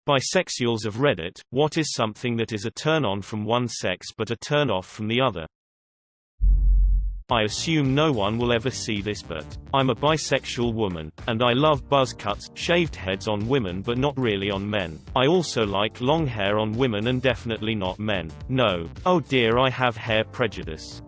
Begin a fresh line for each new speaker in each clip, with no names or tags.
Bisexuals of Reddit, what is something that is a turn-on from one sex but a turn-off from the other? I assume no one will ever see this, but I'm a bisexual woman, and I love buzz cuts, shaved heads on women but not really on men. I also like long hair on women and definitely not men. No. Oh dear, I have hair prejudice.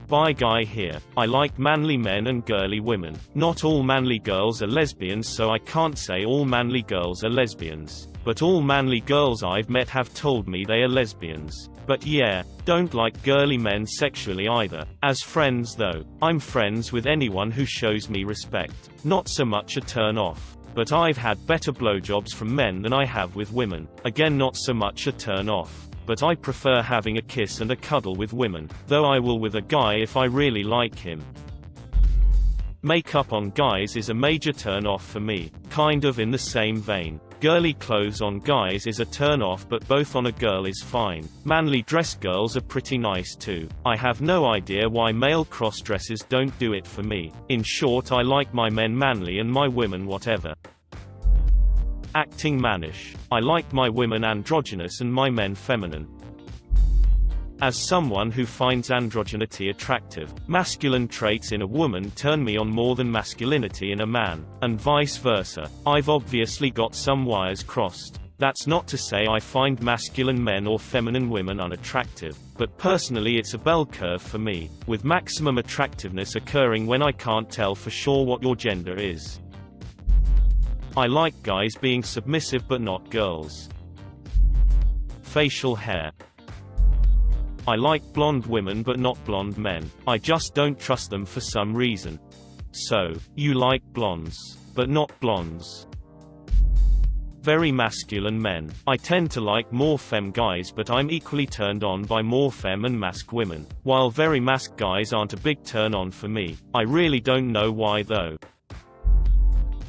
Bi guy here. I like manly men and girly women. Not all manly girls are lesbians, so I can't say all manly girls are lesbians. But all manly girls I've met have told me they are lesbians. But yeah, don't like girly men sexually either. As friends though, I'm friends with anyone who shows me respect. Not so much a turn off. But I've had better blowjobs from men than I have with women. Again, not so much a turn off. But I prefer having a kiss and a cuddle with women, though I will with a guy if I really like him. Makeup on guys is a major turn-off for me, kind of in the same vein. Girly clothes on guys is a turn-off, but both on a girl is fine. Manly dress girls are pretty nice too. I have no idea why male cross-dressers don't do it for me. In short, I like my men manly and my women whatever. Acting mannish. I like my women androgynous and my men feminine. As someone who finds androgyny attractive, masculine traits in a woman turn me on more than masculinity in a man, and vice versa. I've obviously got some wires crossed. That's not to say I find masculine men or feminine women unattractive, but personally it's a bell curve for me, with maximum attractiveness occurring when I can't tell for sure what your gender is. I like guys being submissive but not girls. Facial hair. I like blonde women but not blonde men. I just don't trust them for some reason. So, you like blondes, but not blondes. Very masculine men. I tend to like more femme guys, but I'm equally turned on by more femme and masc women. While very masc guys aren't a big turn on for me. I really don't know why though.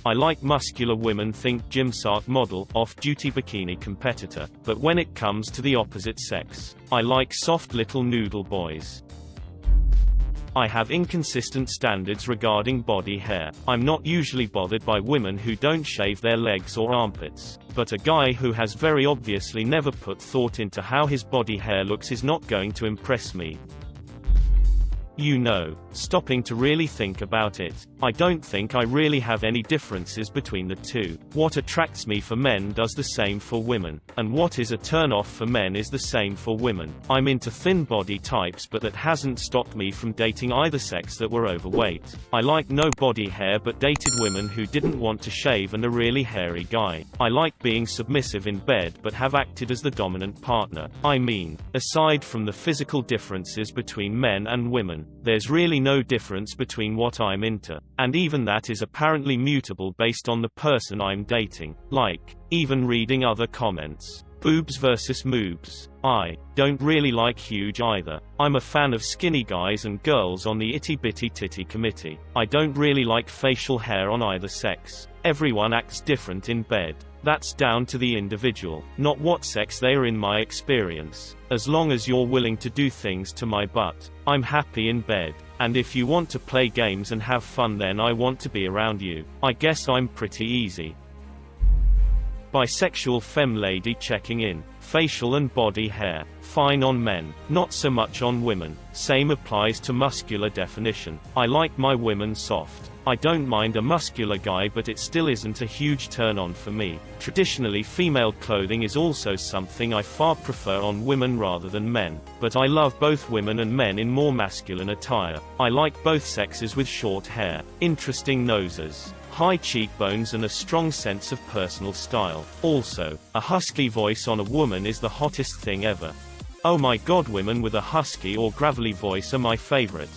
I like muscular women, think gym-sark model, off-duty bikini competitor, but when it comes to the opposite sex, I like soft little noodle boys. I have inconsistent standards regarding body hair. I'm not usually bothered by women who don't shave their legs or armpits, but a guy who has very obviously never put thought into how his body hair looks is not going to impress me. You know, stopping to really think about it, I don't think I really have any differences between the two. What attracts me for men does the same for women, and what is a turn-off for men is the same for women. I'm into thin body types, but that hasn't stopped me from dating either sex that were overweight. I like no body hair but dated women who didn't want to shave and a really hairy guy. I like being submissive in bed but have acted as the dominant partner. I mean, aside from the physical differences between men and women, there's really no difference between what I'm into, and even that is apparently mutable based on the person I'm dating. Like, even reading other comments. Boobs versus moobs. I don't really like huge either. I'm a fan of skinny guys and girls on the itty bitty titty committee. I don't really like facial hair on either sex. Everyone acts different in bed. That's down to the individual, not what sex they are in my experience. As long as you're willing to do things to my butt, I'm happy in bed. And if you want to play games and have fun, then I want to be around you. I guess I'm pretty easy. Bisexual femme lady checking in. Facial and body hair. Fine on men, not so much on women. Same applies to muscular definition. I like my women soft. I don't mind a muscular guy, but it still isn't a huge turn on for me. Traditionally, female clothing is also something I far prefer on women rather than men, but I love both women and men in more masculine attire. I like both sexes with short hair, interesting noses, high cheekbones and a strong sense of personal style. Also, a husky voice on a woman is the hottest thing ever. Oh my god, women with a husky or gravelly voice are my favorite.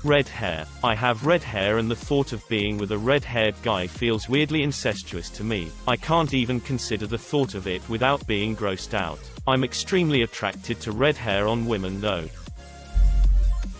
Red hair. I have red hair and the thought of being with a red-haired guy feels weirdly incestuous to me. I can't even consider the thought of it without being grossed out. I'm extremely attracted to red hair on women though.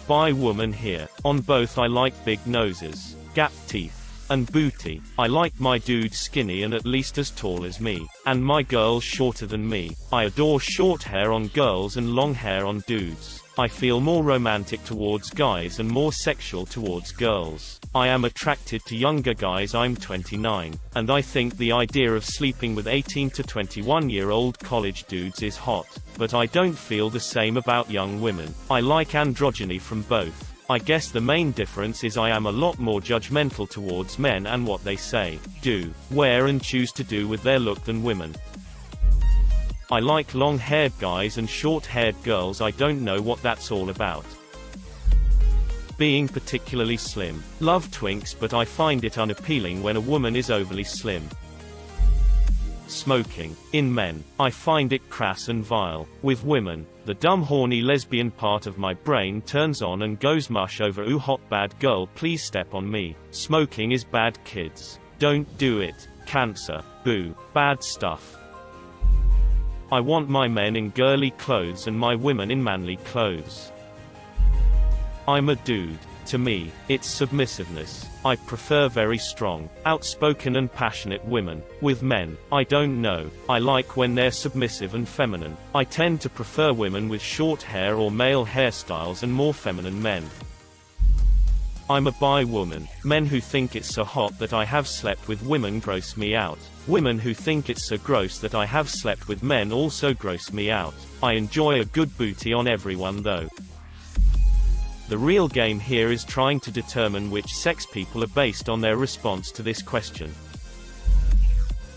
Bi woman here. On both I like big noses, gap teeth, and booty. I like my dude skinny and at least as tall as me, and my girls shorter than me. I adore short hair on girls and long hair on dudes. I feel more romantic towards guys and more sexual towards girls. I am attracted to younger guys. I'm 29, and I think the idea of sleeping with 18 to 21-year-old college dudes is hot, but I don't feel the same about young women. I like androgyny from both. I guess the main difference is I am a lot more judgmental towards men and what they say, do, wear and choose to do with their look than women. I like long-haired guys and short-haired girls. I don't know what that's all about. Being particularly slim. Love twinks, but I find it unappealing when a woman is overly slim. Smoking. In men, I find it crass and vile. With women, the dumb horny lesbian part of my brain turns on and goes mush over "ooh hot bad girl, please step on me." Smoking is bad, kids. Don't do it. Cancer. Boo. Bad stuff. I want my men in girly clothes and my women in manly clothes. I'm a dude. To me, it's submissiveness. I prefer very strong, outspoken and passionate women. With men, I don't know. I like when they're submissive and feminine. I tend to prefer women with short hair or male hairstyles and more feminine men. I'm a bi woman. Men who think it's so hot that I have slept with women gross me out. Women who think it's so gross that I have slept with men also gross me out. I enjoy a good booty on everyone though. The real game here is trying to determine which sex people are based on their response to this question.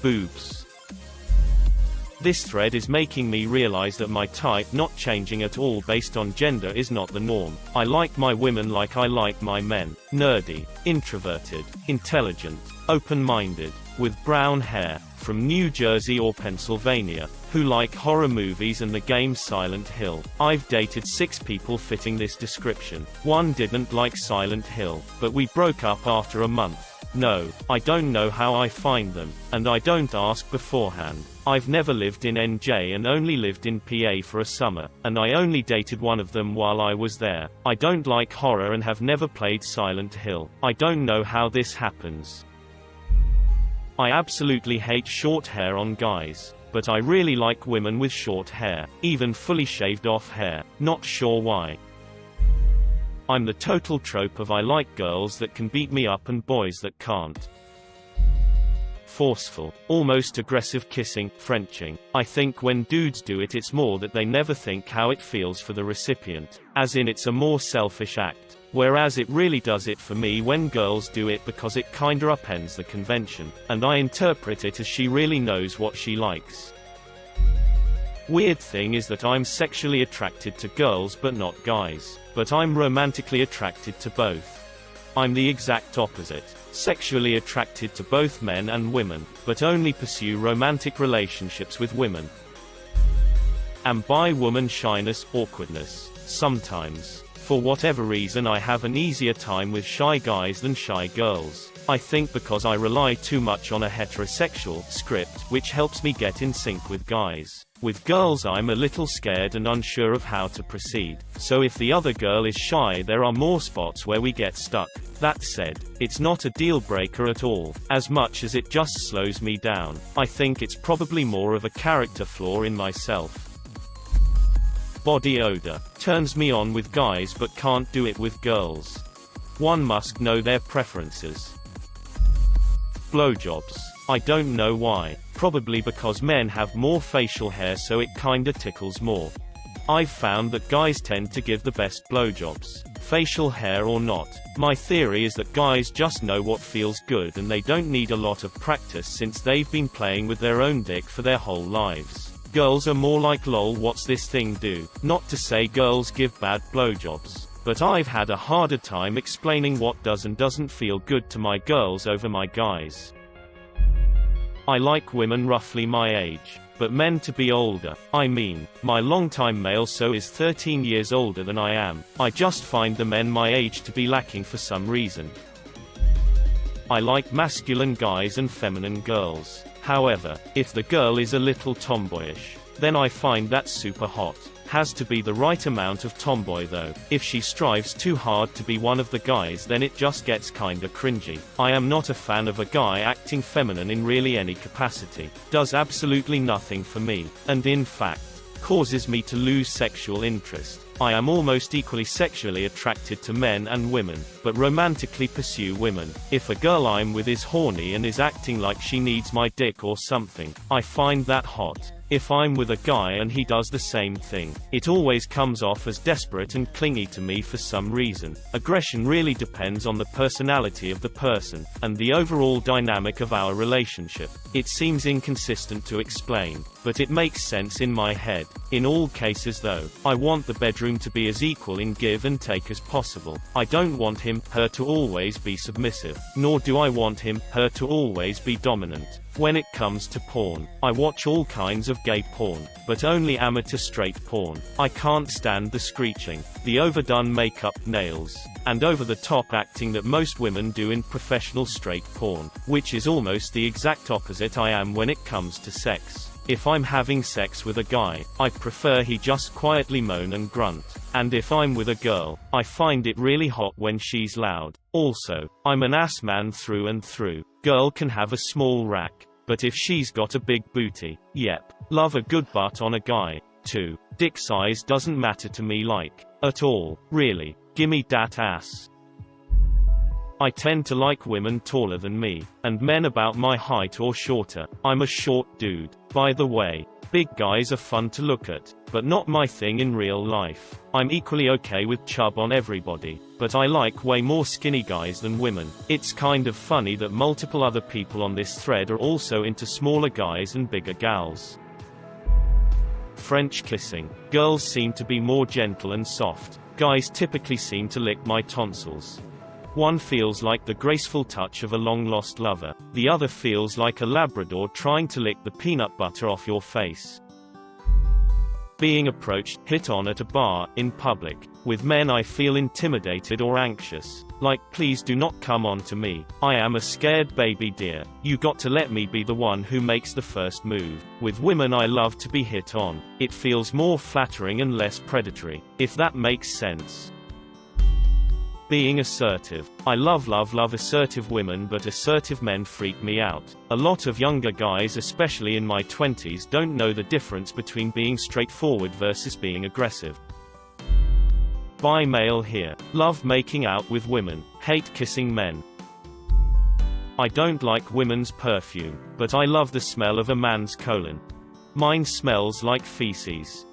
Boobs. This thread is making me realize that my type not changing at all based on gender is not the norm. I like my women like I like my men. Nerdy, introverted, intelligent, open-minded, with brown hair, from New Jersey or Pennsylvania, who like horror movies and the game Silent Hill. I've dated 6 people fitting this description. One didn't like Silent Hill, but we broke up after a month. No, I don't know how I find them, and I don't ask beforehand. I've never lived in NJ and only lived in PA for a summer, and I only dated one of them while I was there. I don't like horror and have never played Silent Hill. I don't know how this happens. I absolutely hate short hair on guys, but I really like women with short hair, even fully shaved off hair. Not sure why. I'm the total trope of I like girls that can beat me up and boys that can't. Forceful, almost aggressive kissing, Frenching. I think when dudes do it, it's more that they never think how it feels for the recipient, as in it's a more selfish act. Whereas it really does it for me when girls do it because it kinda upends the convention, and I interpret it as she really knows what she likes. Weird thing is that I'm sexually attracted to girls but not guys, but I'm romantically attracted to both. I'm the exact opposite. Sexually attracted to both men and women, but only pursue romantic relationships with women. Am bi woman shyness, awkwardness. Sometimes. For whatever reason I have an easier time with shy guys than shy girls. I think because I rely too much on a heterosexual script, which helps me get in sync with guys. With girls I'm a little scared and unsure of how to proceed, so if the other girl is shy there are more spots where we get stuck. That said, it's not a deal breaker at all, as much as it just slows me down. I think it's probably more of a character flaw in myself. Body odor. Turns me on with guys but can't do it with girls. One must know their preferences. Blowjobs. I don't know why. Probably because men have more facial hair so it kinda tickles more. I've found that guys tend to give the best blowjobs, facial hair or not. My theory is that guys just know what feels good and they don't need a lot of practice since they've been playing with their own dick for their whole lives. Girls are more like lol what's this thing do? Not to say girls give bad blowjobs, but I've had a harder time explaining what does and doesn't feel good to my girls over my guys. I like women roughly my age, but men to be older. I mean, my longtime male so is 13 years older than I am. I just find the men my age to be lacking for some reason. I like masculine guys and feminine girls. However, if the girl is a little tomboyish, then I find that super hot. Has to be the right amount of tomboy though. If she strives too hard to be one of the guys then it just gets kinda cringy. I am not a fan of a guy acting feminine in really any capacity. Does absolutely nothing for me. And in fact, causes me to lose sexual interest. I am almost equally sexually attracted to men and women, but romantically pursue women. If a girl I'm with is horny and is acting like she needs my dick or something, I find that hot. If I'm with a guy and he does the same thing, it always comes off as desperate and clingy to me for some reason. Aggression really depends on the personality of the person, and the overall dynamic of our relationship. It seems inconsistent to explain, but it makes sense in my head. In all cases though, I want the bedroom to be as equal in give and take as possible. I don't want him, her to always be submissive, nor do I want him, her to always be dominant. When it comes to porn, I watch all kinds of gay porn, but only amateur straight porn. I can't stand the screeching, the overdone makeup, nails, and over-the-top acting that most women do in professional straight porn, which is almost the exact opposite I am when it comes to sex. If I'm having sex with a guy, I prefer he just quietly moan and grunt. And if I'm with a girl, I find it really hot when she's loud. Also, I'm an ass man through and through. Girl can have a small rack, but if she's got a big booty, yep. Love a good butt on a guy, too. Dick size doesn't matter to me at all, really. Gimme dat ass. I tend to like women taller than me, and men about my height or shorter. I'm a short dude. By the way, big guys are fun to look at, but not my thing in real life. I'm equally okay with chub on everybody, but I like way more skinny guys than women. It's kind of funny that multiple other people on this thread are also into smaller guys and bigger gals. French kissing. Girls seem to be more gentle and soft. Guys typically seem to lick my tonsils. One feels like the graceful touch of a long-lost lover. The other feels like a Labrador trying to lick the peanut butter off your face. Being approached, hit on at a bar, in public. With men I feel intimidated or anxious. Like, please do not come on to me. I am a scared baby deer. You got to let me be the one who makes the first move. With women I love to be hit on. It feels more flattering and less predatory, if that makes sense. Being assertive. I love assertive women, but assertive men freak me out. A lot of younger guys, especially in my 20s, don't know the difference between being straightforward versus being aggressive. Bi male here. Love making out with women. Hate kissing men. I don't like women's perfume, but I love the smell of a man's colon. Mine smells like feces.